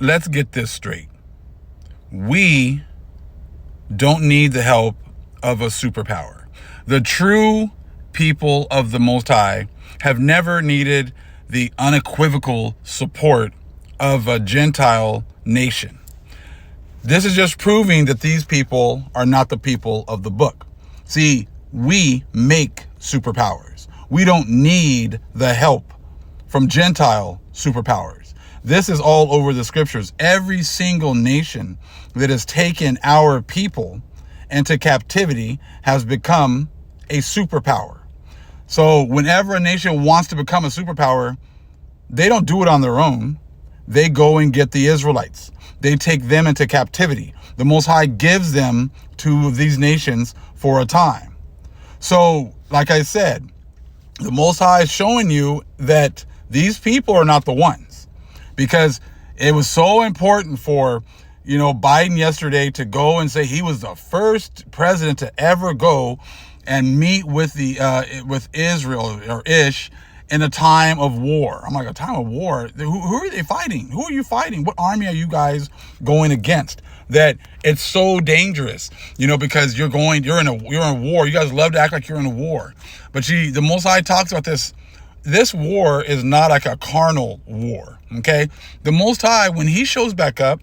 let's get this straight. We don't need the help of a superpower. The true people of the Most High have never needed the unequivocal support of a Gentile nation. This is just proving that these people are not the people of the book. See, we make superpowers. We don't need the help from Gentile superpowers. This is all over the scriptures. Every single nation that has taken our people into captivity has become a superpower. So whenever a nation wants to become a superpower, they don't do it on their own. They go and get the Israelites. They take them into captivity. The Most High gives them to these nations for a time. So, like I said, the Most High is showing you that these people are not the ones, because it was so important for, Biden yesterday to go and say he was the first president to ever go and meet with with Israel or Ish in a time of war. I'm like, a time of war? Who are they fighting? Who are you fighting? What army are you guys going against? That it's so dangerous, because you're in a war. You guys love to act like you're in a war. But the Most High talks about this. This war is not like a carnal war, okay? The Most High, when he shows back up,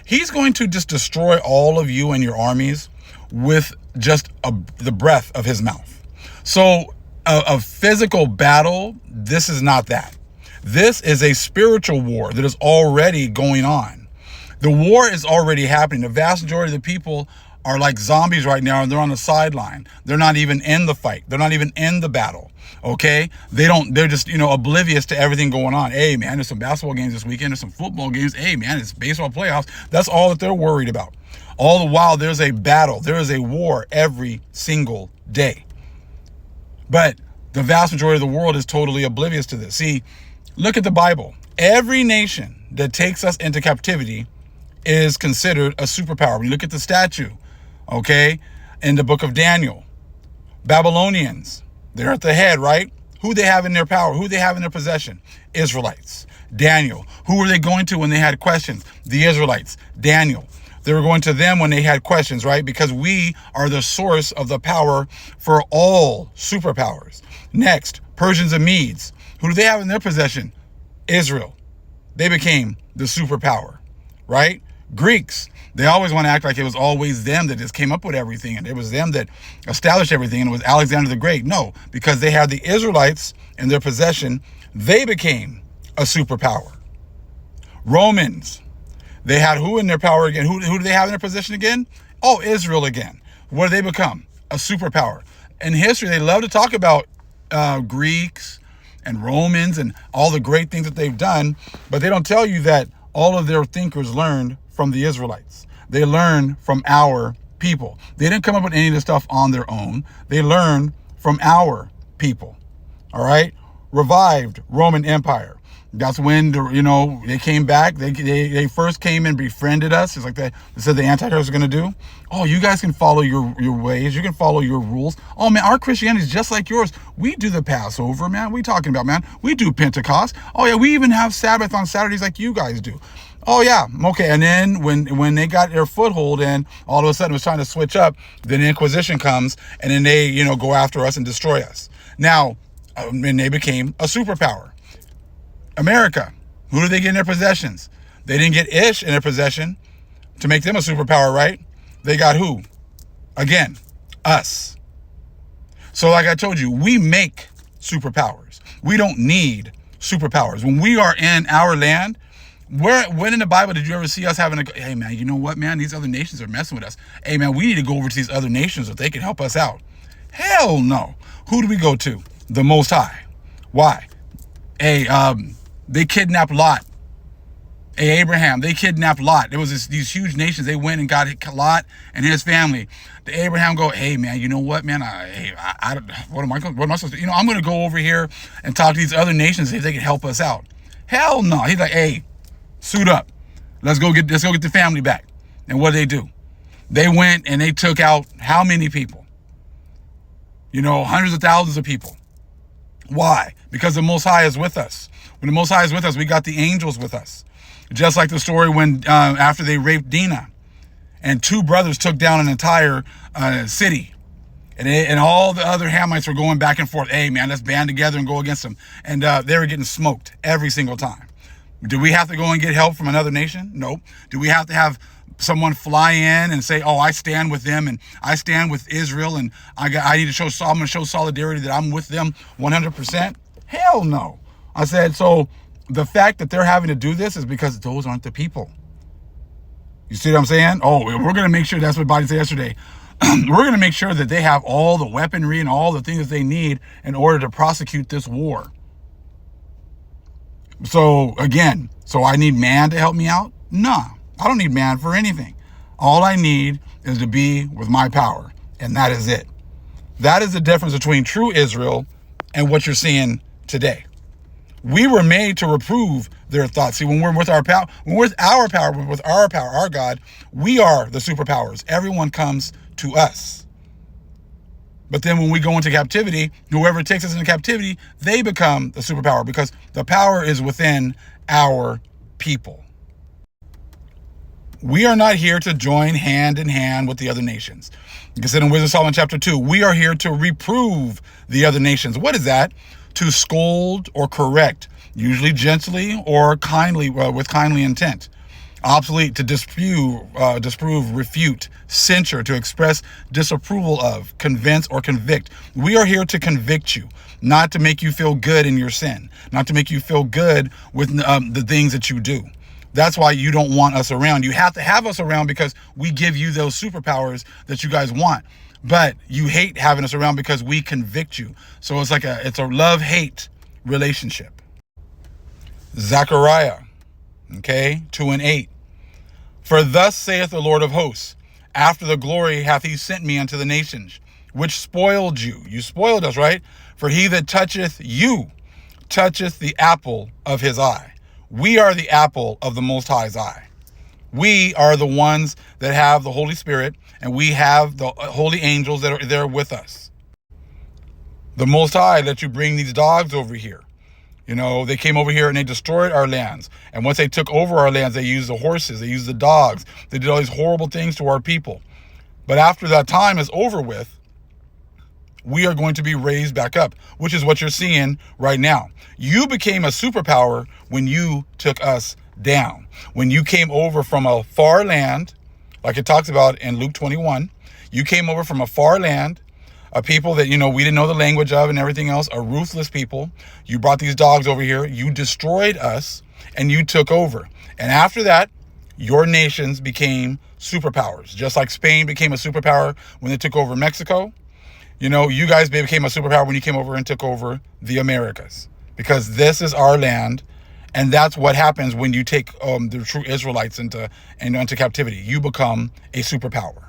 he's going to just destroy all of you and your armies with just the breath of his mouth. So a physical battle, this is not that. This is a spiritual war that is already going on. The war is already happening. The vast majority of the people are like zombies right now, and they're on the sideline. They're not even in the fight. They're not even in the battle. Okay? They're just, oblivious to everything going on. Hey man, there's some basketball games this weekend. There's some football games. Hey man, it's baseball playoffs. That's all that they're worried about. All the while there's a battle. There is a war every single day. But the vast majority of the world is totally oblivious to this. See, look at the Bible. Every nation that takes us into captivity is considered a superpower. When you look at the statue, okay, in the book of Daniel, Babylonians, they're at the head, right? Who they have in their power? Who they have in their possession? Israelites. Daniel. Who were they going to when they had questions? The Israelites. Daniel. They were going to them when they had questions, right? Because we are the source of the power for all superpowers. Next, Persians and Medes. Who do they have in their possession? Israel. They became the superpower, right? Greeks. They always want to act like it was always them that just came up with everything, and it was them that established everything, and it was Alexander the Great. No, because they had the Israelites in their possession, they became a superpower. Romans. They had who in their power again? Who do they have in their position again? Oh, Israel again. What do they become? A superpower. In history, they love to talk about Greeks and Romans and all the great things that they've done, but they don't tell you that all of their thinkers learned from the Israelites. They learned from our people. They didn't come up with any of this stuff on their own. They learned from our people. All right? Revived Roman Empire. That's when they came back. They first came and befriended us. It's like they said the Antichrist was going to do. Oh, you guys can follow your ways. You can follow your rules. Oh man, our Christianity is just like yours. We do the Passover, man. What are you talking about, man? We do Pentecost. Oh yeah, we even have Sabbath on Saturdays like you guys do. Oh yeah, okay. And then when they got their foothold in, all of a sudden it was trying to switch up. Then the Inquisition comes, and then they go after us and destroy us. Now, and they became a superpower. America, who did they get in their possessions? They didn't get Ish in their possession to make them a superpower, right? They got who? Again, us. So like I told you, we make superpowers. We don't need superpowers. When we are in our land, when in the Bible did you ever see us having hey man, you know what, man? These other nations are messing with us. Hey man, we need to go over to these other nations if they can help us out. Hell no. Who do we go to? The Most High. Why? Hey, they kidnapped Lot. Hey, Abraham, they kidnapped Lot. There was these huge nations. They went and got Lot and his family. The Abraham go, hey man, you know what, man? What am I supposed to? I'm going to go over here and talk to these other nations see if they can help us out. Hell no. He's like, hey, suit up. Let's go get the family back. And what did they do? They went and they took out how many people? Hundreds of thousands of people. Why? Because the Most High is with us. When the Most High is with us, we got the angels with us. Just like the story when after they raped Dinah, and two brothers took down an entire city. And all the other Hamites were going back and forth. Hey, man, let's band together and go against them. And they were getting smoked every single time. Do we have to go and get help from another nation? Nope. Do we have to have someone fly in and say, oh, I stand with them and I stand with Israel and I'm going to show solidarity that I'm with them 100%? Hell no. I said, so the fact that they're having to do this is because those aren't the people. You see what I'm saying? Oh, we're going to make sure, that's what Biden said yesterday. We're going to make sure that they have all the weaponry and all the things that they need in order to prosecute this war. So again, so I need man to help me out? Nah, I don't need man for anything. All I need is to be with my power. And that is it. That is the difference between true Israel and what you're seeing today. We were made to reprove their thoughts. See, when we're with our power, our God, we are the superpowers. Everyone comes to us. But then when we go into captivity, whoever takes us into captivity, they become the superpower because the power is within our people. We are not here to join hand in hand with the other nations. Like I said in Wisdom of Solomon chapter 2, we are here to reprove the other nations. What is that? To scold or correct, usually gently or kindly, with kindly intent. Obsolete, to disprove, refute, censure, to express disapproval of, convince or convict. We are here to convict you, not to make you feel good in your sin, not to make you feel good with the things that you do. That's why you don't want us around. You have to have us around because we give you those superpowers that you guys want. But you hate having us around because we convict you. So it's a love-hate relationship. Zechariah, 2:8. For thus saith the Lord of hosts, after the glory hath he sent me unto the nations, which spoiled you. You spoiled us, right? For he that toucheth you, toucheth the apple of his eye. We are the apple of the Most High's eye. We are the ones that have the Holy Spirit, and we have the holy angels that are there with us. The Most High let you bring these dogs over here. They came over here and they destroyed our lands. And once they took over our lands, they used the horses, they used the dogs. They did all these horrible things to our people. But after that time is over with, we are going to be raised back up, which is what you're seeing right now. You became a superpower when you took us down. When you came over from a far land, like it talks about in Luke 21, you came over from a far land, a people that, we didn't know the language of and everything else, a ruthless people. You brought these dogs over here, you destroyed us, and you took over. And after that, your nations became superpowers. Just like Spain became a superpower when they took over Mexico. You guys became a superpower when you came over and took over the Americas. Because this is our land. And that's what happens when you take the true Israelites into captivity. You become a superpower.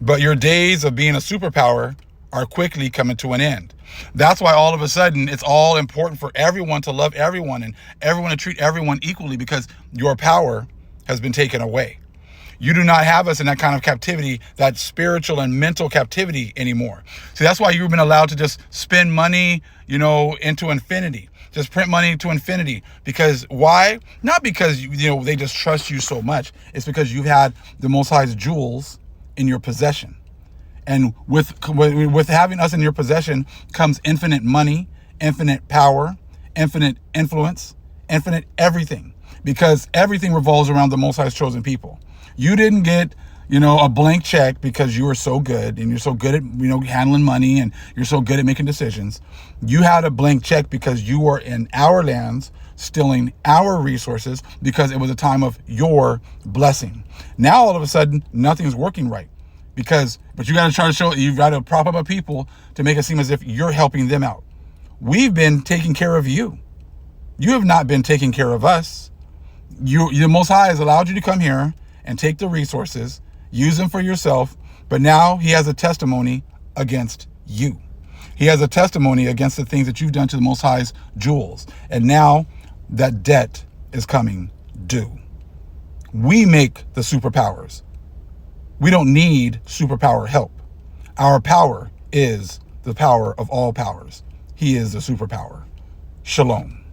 But your days of being a superpower are quickly coming to an end. That's why all of a sudden it's all important for everyone to love everyone and everyone to treat everyone equally because your power has been taken away. You do not have us in that kind of captivity, that spiritual and mental captivity anymore. See, that's why you've been allowed to just spend money, into infinity. Just print money to infinity. Because why? Not because, they just trust you so much. It's because you've had the Most High's jewels in your possession. And with having us in your possession comes infinite money, infinite power, infinite influence, infinite everything. Because everything revolves around the Most High's chosen people. You didn't get, a blank check because you were so good and you're so good at, handling money and you're so good at making decisions. You had a blank check because you were in our lands, stealing our resources because it was a time of your blessing. Now, all of a sudden, nothing's working right but you got to prop up a people to make it seem as if you're helping them out. We've been taking care of you. You have not been taking care of us. The Most High has allowed you to come here and take the resources, use them for yourself, but now he has a testimony against you. He has a testimony against the things that you've done to the Most High's jewels. And now that debt is coming due. We make the superpowers. We don't need superpower help. Our power is the power of all powers. He is the superpower. Shalom.